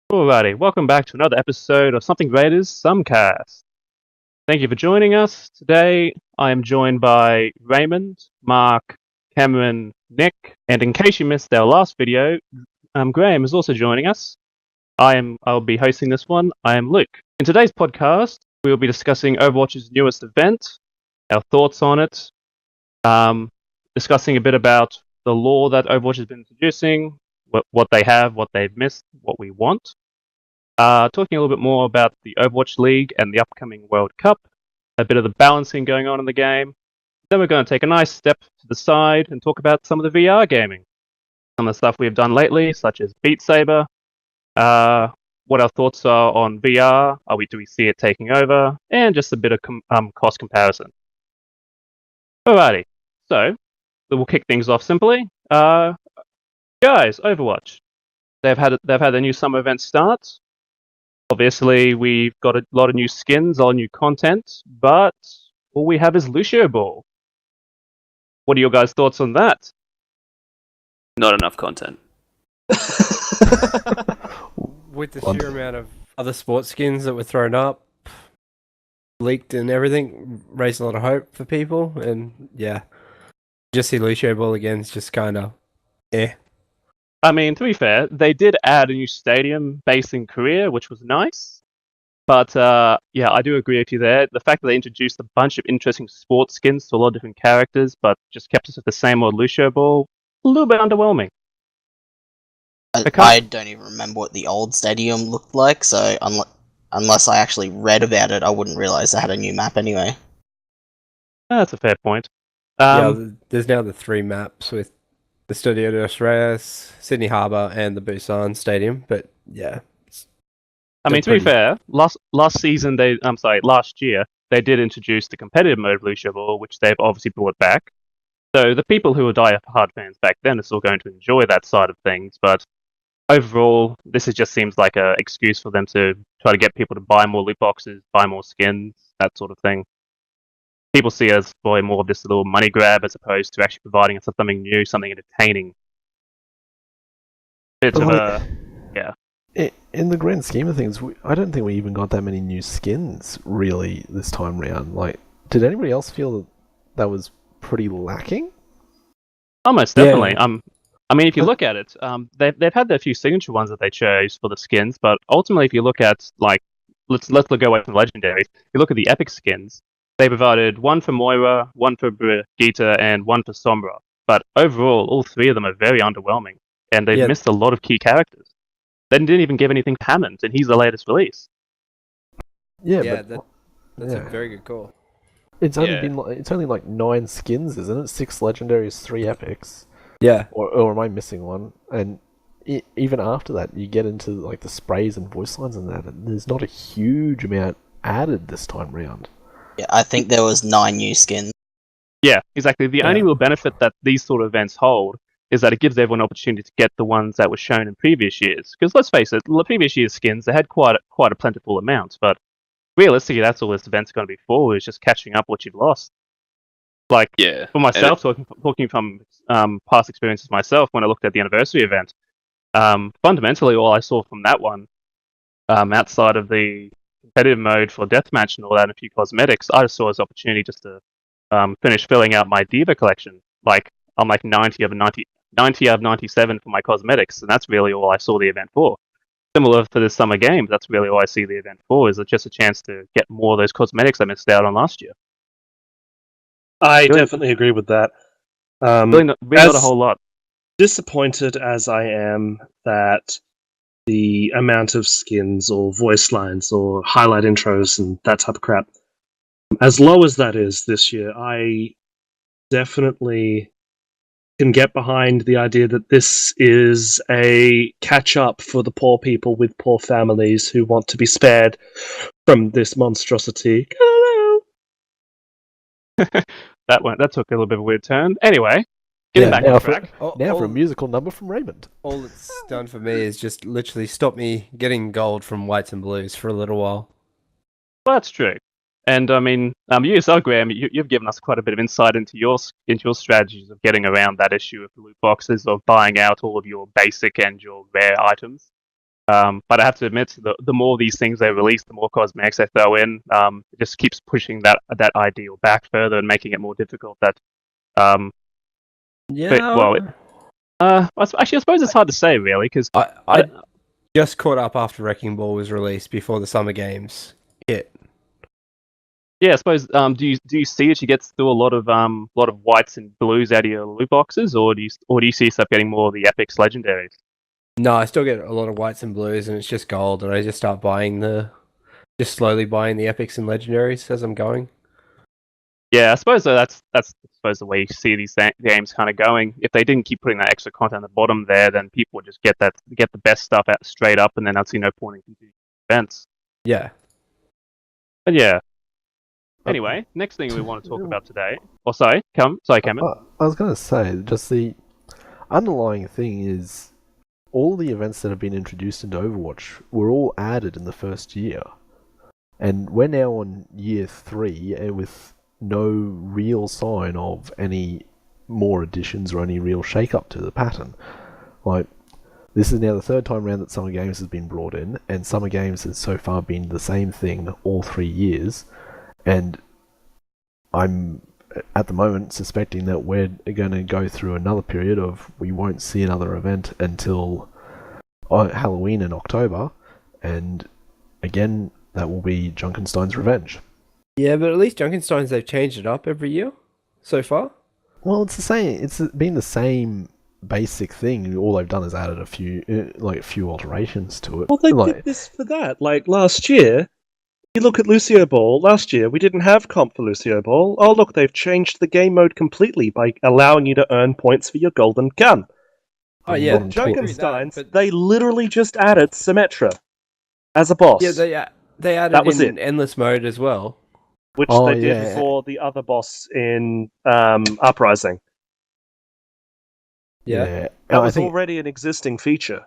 Alrighty, welcome back to another episode of SomeRaiders SomeCast. Thank you for joining us. Today, I am joined by Raymond, Mark, Cameron, Nick, and in case you missed our last video, Graham is also joining us. I'll be hosting this one. I am Luke. In today's podcast, we will be discussing Overwatch's newest event, our thoughts on it, discussing a bit about the lore that Overwatch has been introducing, what they have, what they've missed, what we want. Talking a little bit more about the Overwatch League and the upcoming World Cup, a bit of the balancing going on in the game. Then we're going to take a nice step to the side and talk about some of the VR gaming. Some of the stuff we've done lately, such as Beat Saber, what our thoughts are on VR, do we see it taking over, and just a bit of cost comparison. Alrighty, so we'll kick things off simply. Guys, Overwatch. They've had their new summer event start. Obviously, we've got a lot of new skins, a lot of new content, but all we have is Lucio Ball. What are your guys' thoughts on that? Not enough content. With the sheer amount of other sports skins that were thrown up, leaked and everything, raised a lot of hope for people, and yeah, just see Lucio Ball again is just kind of I mean, to be fair, they did add a new stadium based in Korea, which was nice. But yeah, I do agree with you there. The fact that they introduced a bunch of interesting sports skins to a lot of different characters, but just kept us with the same old Lucio Ball, a little bit underwhelming. I don't even remember what the old stadium looked like, so unless I actually read about it, I wouldn't realise they had a new map anyway. That's a fair point. There's now the 3 maps with the Estadio de los Reyes, Sydney Harbour, and the Busan Stadium. But yeah, I mean, to be fair, last year they did introduce the competitive mode of Lucio Ball, which they've obviously brought back. So the people who were die-hard fans back then are still going to enjoy that side of things. But overall, this just seems like an excuse for them to try to get people to buy more loot boxes, buy more skins, that sort of thing. People see it as probably more of this little money grab as opposed to actually providing us something new, something entertaining. Yeah. In the grand scheme of things, I don't think we even got that many new skins really this time round. Like, did anybody else feel that was pretty lacking? Almost definitely. Yeah. I mean, if you look at it, they've had their few signature ones that they chose for the skins, but ultimately, if you look at let's go away from the legendaries. If you look at the epic skins, they provided one for Moira, one for Brigitte, and one for Sombra. But overall, all 3 of them are very underwhelming, and they've missed a lot of key characters. They didn't even give anything to Hammond, and he's the latest release. That's a very good call. It's only been it's only like 9 skins, isn't it? 6 legendaries, 3 epics. Yeah. Or am I missing one? And even after that, you get into like the sprays and voice lines and that, and there's not a huge amount added this time round. Yeah, I think there was 9 new skins. Yeah, exactly. The only real benefit that these sort of events hold is that it gives everyone an opportunity to get the ones that were shown in previous years. Because let's face it, the previous year's skins, they had quite a plentiful amount, but realistically, that's all this event's going to be for, is just catching up what you've lost. Like, for myself, talking from past experiences myself, when I looked at the anniversary event, fundamentally all I saw from that one, outside of the competitive mode for deathmatch and all that and a few cosmetics, I just saw as an opportunity just to finish filling out my Diva collection. Like, I'm like 90 out of 97 for my cosmetics, and that's really all I saw the event for. Similar to the Summer Games, that's really all I see the event for, is just a chance to get more of those cosmetics I missed out on last year. I definitely agree with that. Really not a whole lot. Disappointed as I am that the amount of skins or voice lines or highlight intros and that type of crap, as low as that is this year, I definitely can get behind the idea that this is a catch-up for the poor people with poor families who want to be spared from this monstrosity. That took a little bit of a weird turn. Anyway, getting back on track. For a musical number from Raymond. All it's done for me is just literally stop me getting gold from whites and blues for a little while. Well, that's true. And I mean, you yourself, Graham, you've given us quite a bit of insight into your strategies of getting around that issue of loot boxes, of buying out all of your basic and your rare items. But I have to admit, the more these things they release, the more cosmetics they throw in. It just keeps pushing that ideal back further and making it more difficult. Yeah. Actually, I suppose it's hard to say, really, because I just caught up after Wrecking Ball was released before the Summer Games hit. yeah, I suppose. Do you see it? You get still a lot of whites and blues out of your loot boxes, or do you see yourself getting more of the epics, legendaries? No, I still get a lot of whites and blues, and it's just gold, and I just start just slowly buying the epics and legendaries as I'm going. Yeah, I suppose that's the way you see these games kind of going. If they didn't keep putting that extra content at the bottom there, then people would just get the best stuff out straight up, and then I'd see no point in continuing events. Yeah. But yeah. Anyway, next thing we want to talk about today. Oh, sorry, Cameron. I was going to say, just the underlying thing is all the events that have been introduced into Overwatch were all added in the first year. And we're now on year 3 with no real sign of any more additions or any real shake-up to the pattern. Like, this is now the 3rd time round that Summer Games has been brought in, and Summer Games has so far been the same thing all 3 years. And I'm, at the moment, suspecting that we're going to go through another period of we won't see another event until Halloween in October, and again, that will be Junkenstein's Revenge. Yeah, but at least Junkenstein's, they've changed it up every year so far. Well, it's the same. It's been the same basic thing. All they've done is added a few alterations to it. Well, they did this for that. Like last year, you look at Lucio Ball. Last year, we didn't have comp for Lucio Ball. Oh, look, they've changed the game mode completely by allowing you to earn points for your golden gun. Oh yeah, Junkenstein's, they literally just added Symmetra as a boss. Yeah, they added that was in Endless Mode as well. Which they did for the other boss in Uprising. Yeah. That was already an existing feature.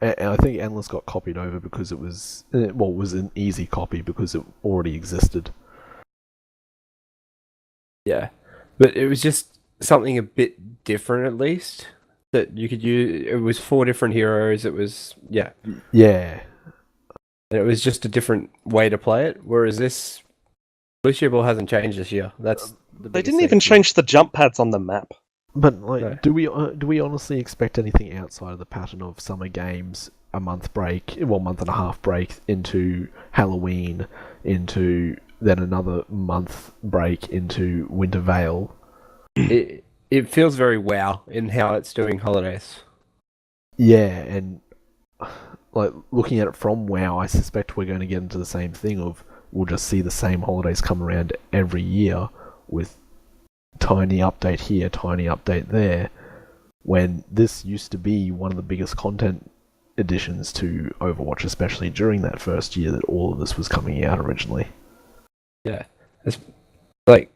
And I think Endless got copied over because it was an easy copy because it already existed. Yeah, but it was just something a bit different, at least, that you could use. It was 4 different heroes. It was yeah. And it was just a different way to play it. Whereas this Lucio Ball hasn't changed this year. They didn't even change the jump pads on the map. But no. do we honestly expect anything outside of the pattern of Summer Games, a month and a half break into Halloween, into then another month break into Winter Veil? It feels very WoW in how it's doing holidays. Yeah, and like looking at it from WoW, I suspect we're going to get into the same thing of we'll just see the same holidays come around every year with tiny update here, tiny update there, when this used to be one of the biggest content additions to Overwatch, especially during that first year that all of this was coming out originally. Yeah, it's like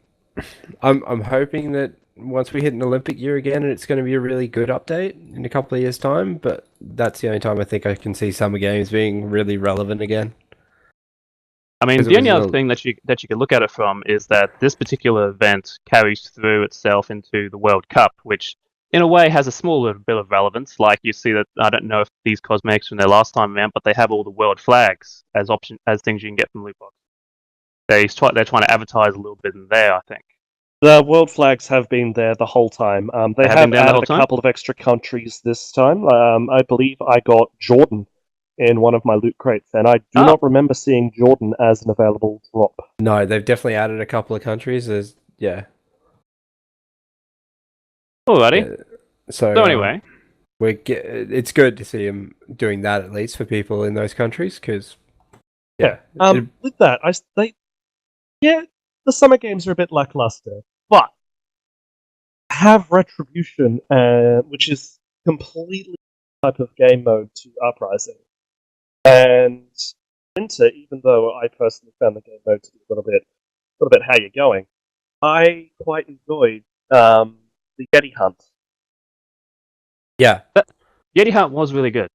I'm hoping that once we hit an Olympic year again, and it's going to be a really good update in a couple of years' time. But that's the only time I think I can see Summer Games being really relevant again. I mean, the only other thing that you can look at it from is that this particular event carries through itself into the World Cup, which in a way has a small little bit of relevance. Like you see that, I don't know if these cosmetics from their last time around, but they have all the world flags as things you can get from loot box. They're trying to advertise a little bit in there, I think. The world flags have been there the whole time. They have added a couple of extra countries this time. I believe I got Jordan in one of my loot crates, and I do not remember seeing Jordan as an available drop. No, they've definitely added a couple of countries. Alrighty. So anyway, it's good to see them doing that at least for people in those countries, because with that, the Summer Games are a bit lackluster, but have Retribution, which is completely type of game mode to Uprising. And Winter, even though I personally found the game mode to be a little bit how you're going, I quite enjoyed the Yeti Hunt. Yeah, Yeti Hunt was really good.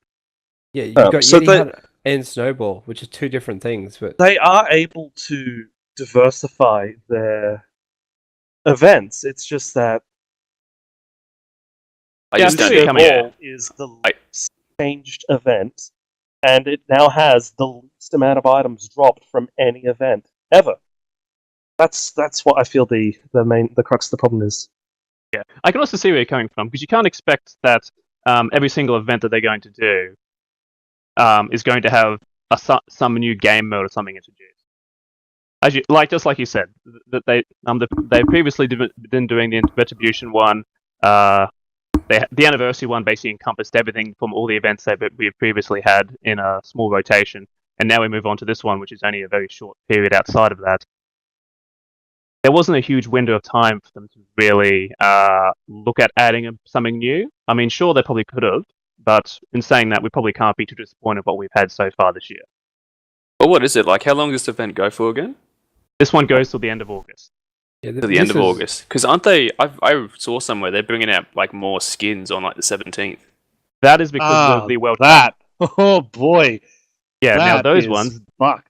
Yeah, you've got Yeti Hunt and Snowball, which are 2 different things, but they are able to diversify their events. It's just that Snowball is the changed event. and it now has the least amount of items dropped from any event ever. That's what I feel the crux of the problem is. Yeah, I can also see where you're coming from, because you can't expect that every single event that they're going to do is going to have some new game mode or something introduced. Just like you said, that they previously been doing the retribution one. The anniversary one basically encompassed everything from all the events that we've previously had in a small rotation, and now we move on to this one, which is only a very short period outside of that. There wasn't a huge window of time for them to really look at adding something new. I mean, sure, they probably could have, but in saying that, we probably can't be too disappointed with what we've had so far this year. Well, what is it like? How long does this event go for again? This one goes till the end of August. Yeah, To the end of August. Because aren't they? I saw somewhere they're bringing out like more skins on like the 17th. That is because of the World Cup. Oh boy. Yeah, now That those is ones, fucked.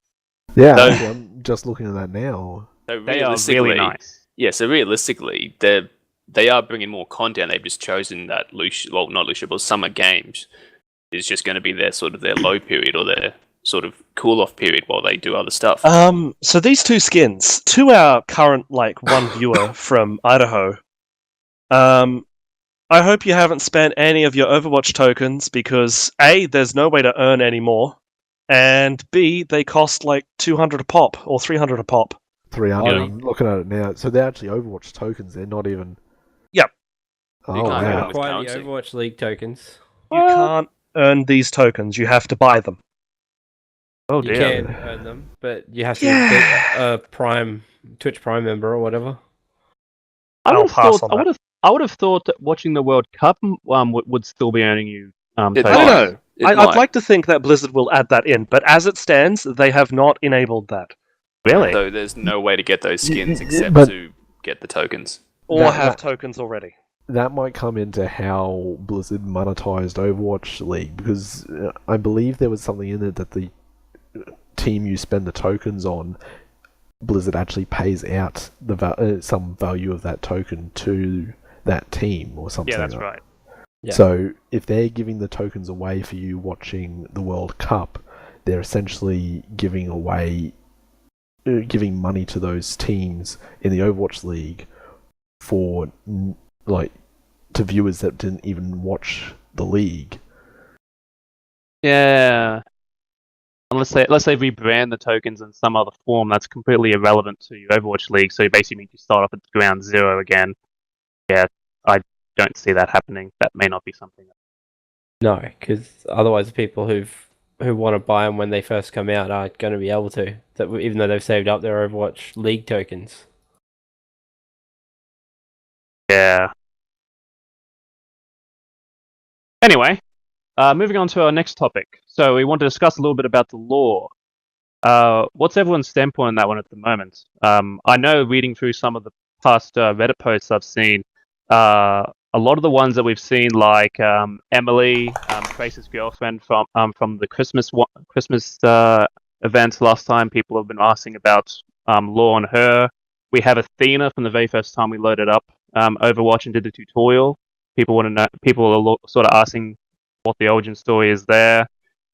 Yeah, Those- actually, I'm just looking at that now. So they are really nice. Yeah, so realistically, they are bringing more content. They've just chosen that not Lucia, but Summer Games is just going to be their sort of their low period or their sort of cool off period while they do other stuff. So these two skins, to our current one viewer from Idaho, I hope you haven't spent any of your Overwatch tokens because A, there's no way to earn any more, and B, they cost like 200 a pop or 300 a pop. 300. Yeah. I'm looking at it now. So they're actually Overwatch tokens. They're not even. Yep. Oh, You can't They're earn wow. them with quite the currency. Overwatch League tokens. You can't earn these tokens. You have to buy them. Oh You dear. can earn them, but you have to Yeah. be a Twitch Prime member or whatever. I'll pass on that. I would have thought that watching the World Cup would still be earning you. It I tokens. don't might. know. It I'd might. like to think that Blizzard will add that in, but as it stands, they have not enabled that. Really? So there's no way to get those skins Yeah, except but- to get the tokens. Or That- have that- tokens already. That might come into how Blizzard monetized Overwatch League, because I believe there was something in it that the team you spend the tokens on, Blizzard actually pays out some value of that token to that team or something. Yeah, that's right. Yeah. So if they're giving the tokens away for you watching the World Cup, they're essentially giving money to those teams in the Overwatch League for to viewers that didn't even watch the league. Yeah. Unless they rebrand the tokens in some other form, that's completely irrelevant to your Overwatch League. So you basically means you start off at ground zero again. Yeah, I don't see that happening. That may not be something. No, because otherwise the people who want to buy them when they first come out are going to be able to, even though they've saved up their Overwatch League tokens. Yeah. Anyway, moving on to our next topic. So we want to discuss a little bit about the lore. What's everyone's standpoint on that one at the moment? I know reading through some of the past Reddit posts I've seen, a lot of the ones that we've seen, like Emily, Trace's girlfriend from the Christmas event last time, people have been asking about lore on her. We have Athena from the very first time we loaded up Overwatch and did the tutorial. People want to know. People are sort of asking what the origin story is there.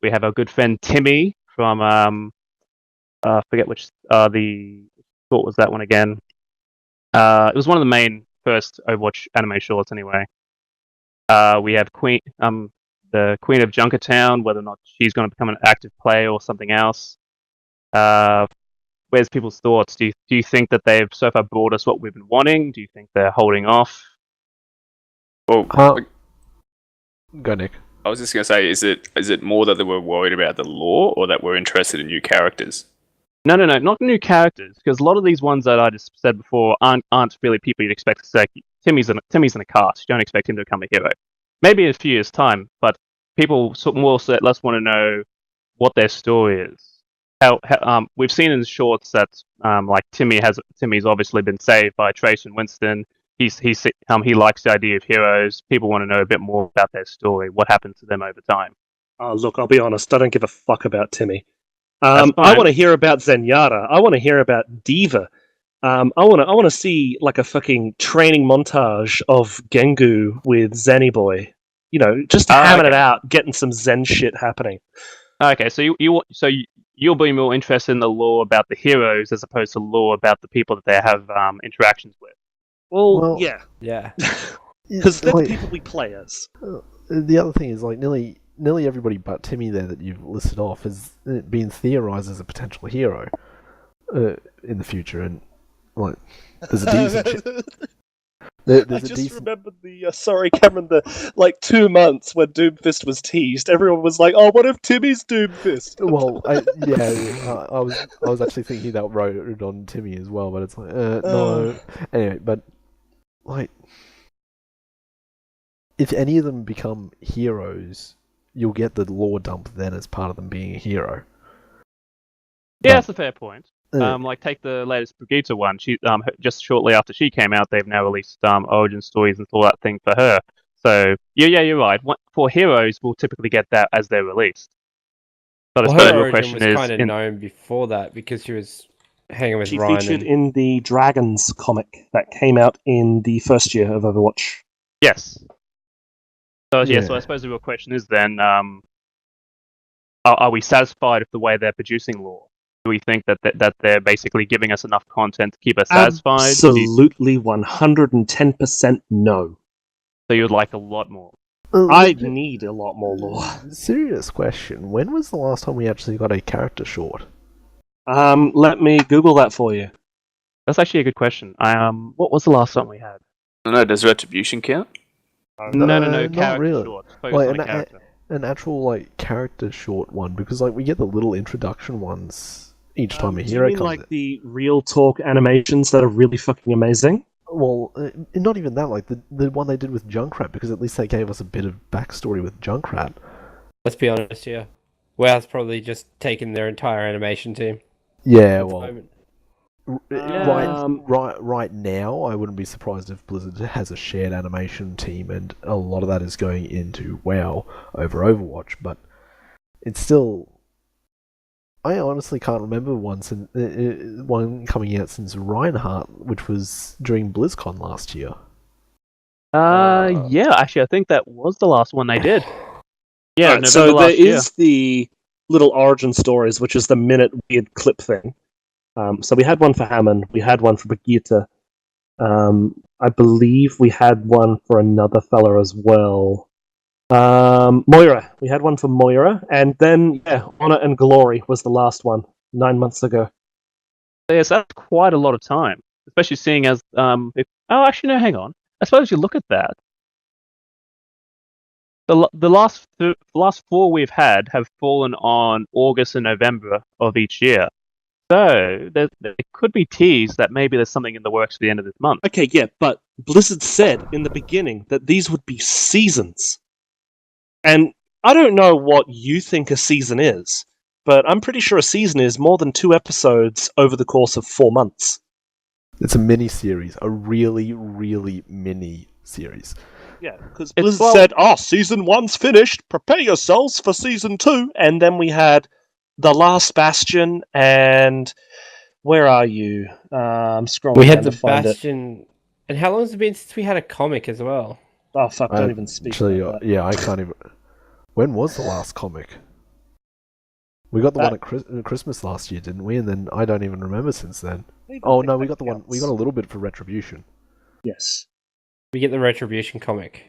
We have our good friend Timmy from I forget which what was that one again? It was one of the main first Overwatch anime shorts anyway. We have the Queen of Junkertown, whether or not she's going to become an active player or something else. Where's people's thoughts? Do you think that they've so far brought us what we've been wanting? Do you think they're holding off? Well, Go, Nick. I was just going to say, is it more that they were worried about the lore or that we're interested in new characters? No, not new characters, because a lot of these ones that I just said before aren't really people you'd expect to say. Timmy's in a cast. You don't expect him to become a hero. Maybe in a few years' time, but people more so less want to know what their story is. How we've seen in the shorts that like Timmy's obviously been saved by Trace and Winston. He likes the idea of heroes. People want to know a bit more about their story. What happened to them over time? Oh, look, I'll be honest. I don't give a fuck about Timmy. That's I fine. want to hear about Zenyatta. I want to hear about Diva. I want to see like a fucking training montage of Gengu with Zenny Boy. You know, just hamming it out, getting some Zen shit happening. Okay, so you'll be more interested in the lore about the heroes as opposed to lore about the people that they have interactions with. Well, Well, yeah, Yeah. because they're the Like, people we play as. the other thing is, like, nearly everybody but Timmy there that you've listed off has been theorized as a potential hero in the future, and like, there's a decent. There's I a just decent. remembered sorry, Cameron, the 2 months when Doomfist was teased. Everyone was like, "Oh, what if Timmy's Doomfist?" Well, I was actually thinking that wrote on Timmy as well, but it's like, no. Anyway, but like, if any of them become heroes, you'll get the lore dump then as part of them being a hero. Yeah, But, that's a fair point. Like take the latest Brigitte one. She just shortly after she came out, they've now released origin stories and all that thing for her. So yeah, you're right. For heroes, we'll typically get that as they're released. But I Well, suppose her your origin question was is, kind of known before that because she was hanging with She Ryan. featured in the Dragons comic that came out in the first year of Overwatch. yes. So Yeah. so I suppose the real question is then, are we satisfied with the way they're producing lore? Do we think that they're basically giving us enough content to keep us satisfied? Absolutely, 110% no. So you'd like a lot more? I need a lot more lore. Serious question. When was the last time we actually got a character short? Let me Google that for you. That's actually a good question. What was the last one we had? I don't know, does Retribution count? No, not character really. short. Focus Like, on a character. an actual like character short one, because like we get the little introduction ones each time a Do hero you mean comes like in. the real talk animations that are really fucking amazing? Well, not even that. Like the one they did with Junkrat, because at least they gave us a bit of backstory with Junkrat. Let's be honest here. WoW's probably just taken their entire animation team. Yeah, at the well, moment. right now, I wouldn't be surprised if Blizzard has a shared animation team, and a lot of that is going into WoW over Overwatch. But it's still, I honestly can't remember one coming out since Reinhardt, which was during BlizzCon last year. Yeah, actually, I think that was the last one they did. Yeah, Alright, November so last there year. is the little origin stories, which is the minute weird clip thing. So we had one for Hammond, we had one for Brigitte. I believe we had one for another fella as well. Moira. We had one for Moira, and then Honor and Glory was the last one 9 months ago. Yes, that's quite a lot of time, especially seeing as actually no, hang on. I suppose you look at that. The last four we've had have fallen on August and November of each year. So there could be teased that maybe there's something in the works for the end of this month. Okay, yeah, but Blizzard said in the beginning that these would be seasons. And I don't know what you think a season is, but I'm pretty sure a season is more than 2 episodes over the course of 4 months. It's a mini series, a really, really mini series. Yeah, because Blizzard said, season 1's finished, prepare yourselves for season 2, and then we had The Last Bastion, and where are you? I'm scrolling We down had to the find it. Bastion. And how long has it been since we had a comic as well? Oh, fuck, don't even speak Actually, about that. yeah, I can't even... When was the last comic? We got the one at Christmas last year, didn't we? And then I don't even remember since then. Oh no, we got the one. We got a little bit for Retribution. Yes. We get the Retribution comic.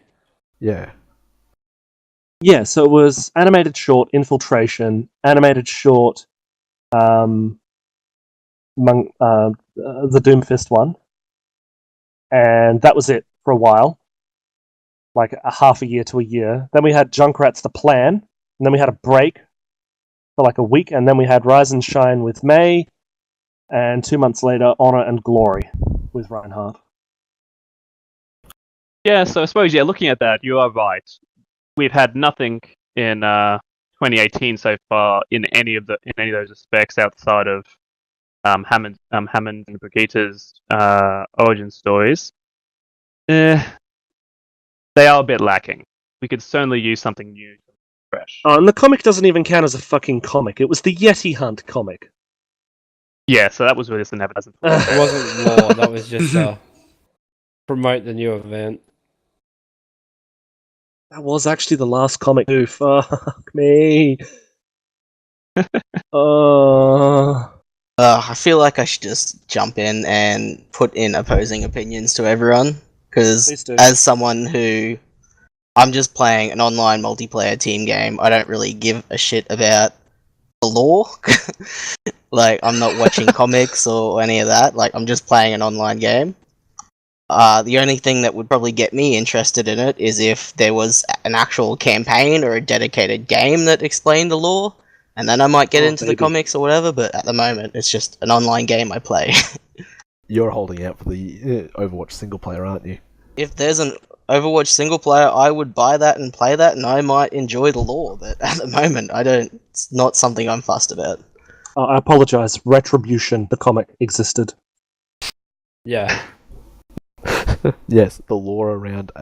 Yeah. Yeah, so it was animated short Infiltration, animated short the Doomfist one, and that was it for a while, like a half a year to a year. Then we had Junkrat's The Plan, and then we had a break for like a week, and then we had Rise and Shine with May, and 2 months later, Honor and Glory with Reinhardt. Yeah, so I suppose looking at that, you are right. We've had nothing in 2018 so far in any of those aspects outside of Hammond and Brigitte's origin stories. They are a bit lacking. We could certainly use something new, fresh. Oh, and the comic doesn't even count as a fucking comic. It was the Yeti Hunt comic. Yeah, so that was really just an advertisement. It wasn't lore, that was just promote the new event. That was actually the last comic too. Fuck me. I feel like I should just jump in and put in opposing opinions to everyone, because Please do. as someone who I'm just playing an online multiplayer team game, I don't really give a shit about the lore. Like, I'm not watching comics or any of that. Like, I'm just playing an online game. The only thing that would probably get me interested in it is if there was an actual campaign or a dedicated game that explained the lore, and then I might get into the comics or whatever, but at the moment, it's just an online game I play. You're holding out for the Overwatch single player, aren't you? If there's an Overwatch single player, I would buy that and play that, and I might enjoy the lore, but at the moment, it's not something I'm fussed about. I apologize. Retribution, the comic, existed. Yeah. Yes, the lore around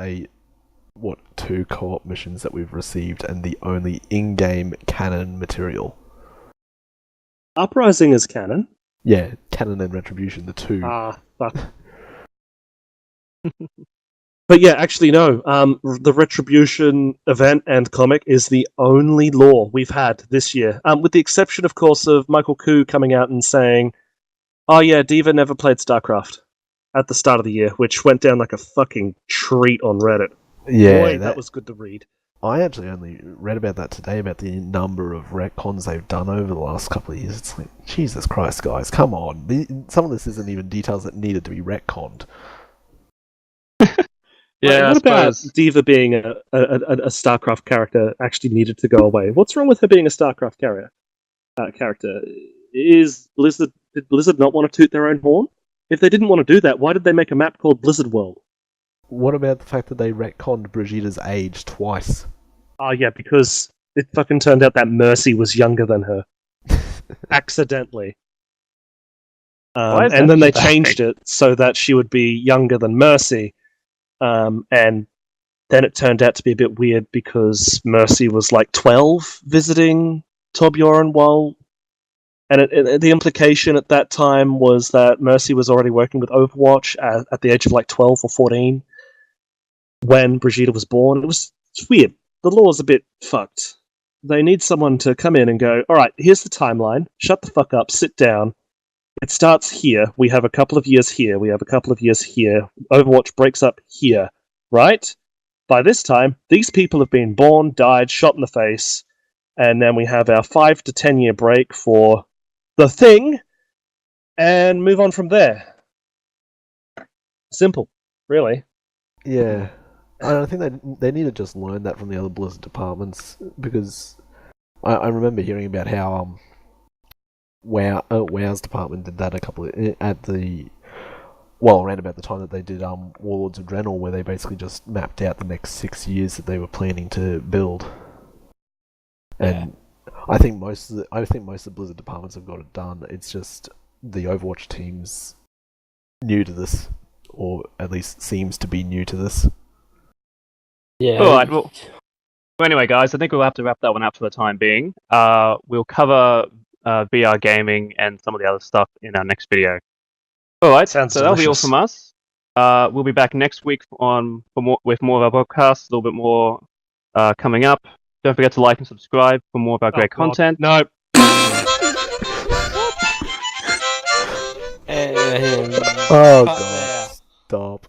2 co-op missions that we've received, and the only in-game canon material. Uprising is canon. Yeah, canon and Retribution, the 2. Fuck. But yeah, actually no. The Retribution event and comic is the only lore we've had this year. With the exception, of course, of Michael Koo coming out and saying, "Oh yeah, Diva never played StarCraft," at the start of the year, which went down like a fucking treat on Reddit. Yeah, Boy, that was good to read. I actually only read about that today, about the number of retcons they've done over the last couple of years. It's like, Jesus Christ, guys, come on. Some of this isn't even details that needed to be retconned. Yeah, what about Diva being a StarCraft character actually needed to go away? What's wrong with her being a StarCraft character? Did Blizzard not want to toot their own horn? If they didn't want to do that, why did they make a map called Blizzard World? What about the fact that they retconned Brigitte's age twice? Oh yeah, because it fucking turned out that Mercy was younger than her. Accidentally. And then they changed it so that she would be younger than Mercy. And then it turned out to be a bit weird because Mercy was like 12 visiting Torbjorn while... And the implication at that time was that Mercy was already working with Overwatch at the age of like 12 or 14 when Brigitte was born. It's weird. The law's a bit fucked. They need someone to come in and go, alright, here's the timeline. Shut the fuck up, sit down. It starts here. We have a couple of years here. We have a couple of years here. Overwatch breaks up here. Right? By this time, these people have been born, died, shot in the face, and then we have our 5 to 10 year break for the thing, and move on from there. Simple, really. Yeah. I think they need to just learn that from the other Blizzard departments, because I remember hearing about how WoW's department did that around about the time that they did Warlords of Draenor, where they basically just mapped out the next 6 years that they were planning to build. And I think most of the Blizzard departments have got it done. It's just the Overwatch team's new to this, or at least seems to be new to this. Yeah. All right. Well, anyway, guys, I think we'll have to wrap that one up for the time being. We'll cover VR gaming and some of the other stuff in our next video. All right. Sounds so that'll be all delicious. from us. We'll be back next week with more of our podcasts. A little bit more coming up. Don't forget to like and subscribe for more of our great content. No. Oh god, stop.